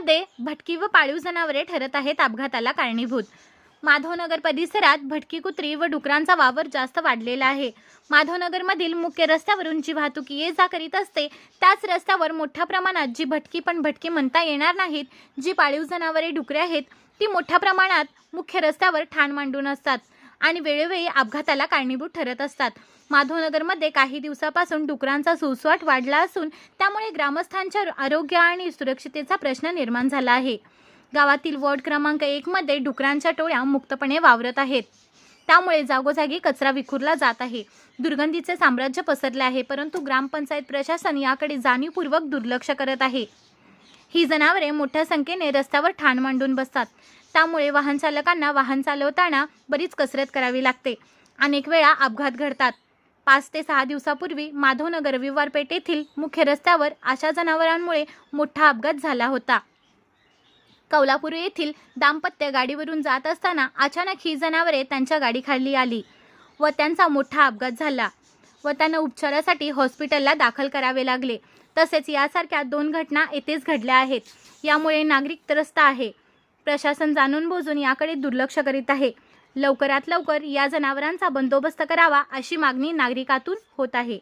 नगरमध्ये भटकी व पाळीव जनावरे ठरत आहेत अपघाताला कारणीभूत। माधवनगर परिसरात भटकी कुत्री व डुकरांचा वावर जास्त वाढलेला आहे। माधवनगरमधील मुख्य रस्त्यावरून जी वाहतूक ये जा करीत असते त्याच रस्त्यावर मोठ्या प्रमाणात जी भटकी म्हणता येणार नाहीत, जी पाळीव जनावरे डुकरे आहेत ती मोठ्या प्रमाणात मुख्य रस्त्यावर ठाण मांडून असतात आणि वेळोवेळी अपघाताला कारणीभूत ठरत असतात। माधवनगरमध्ये काही दिवसापासून डुकरांचा सुळसुळाट वाढला असून त्यामुळे ग्रामस्थांच्या आरोग्य आणि सुरक्षिततेचा प्रश्न निर्माण झाला आहे। गावातील वॉर्ड क्रमांक 1 मध्ये डुकरांच्या टोळ्या मुक्तपणे वावरत आहेत। त्यामुळे जागोजागी कचरा विखुरला जात आहे। दुर्गंधीचे साम्राज्य पसरले आहे, परंतु ग्रामपंचायत प्रशासन याकडे जाणीवपूर्वक दुर्लक्ष करत आहे। ही जनावरे मोठ्या संख्येने रस्त्यावर ठाण मांडून बसतात, त्यामुळे वाहन चालकांना वाहन चालवताना बरीच कसरत करावी लागते। अनेक वेळा अपघात घडतात। 5 ते 6 दिवसापूर्वी माधवनगर रविवार पेठ येथील मुख्य रस्त्यावर अशा जनावरांमुळे मोठा अपघात झाला होता। कौलापूर येथील दाम्पत्य गाडीवरून जात असताना अचानक ही जनावरे त्यांच्या गाडीखाली आली व त्यांचा मोठा अपघात झाला व त्यांना उपचारासाठी हॉस्पिटलला दाखल करावे लागले। तसेच यासारख्या 2 घटना येथेच घडल्या आहेत। यामुळे नागरिक त्रस्त आहे। प्रशासन जाणून बुजून याकडे दुर्लक्ष करीत आहे। लवकरात लवकर या जनावरांचा बंदोबस्त करावा अशी मागणी नागरिकातून होत आहे।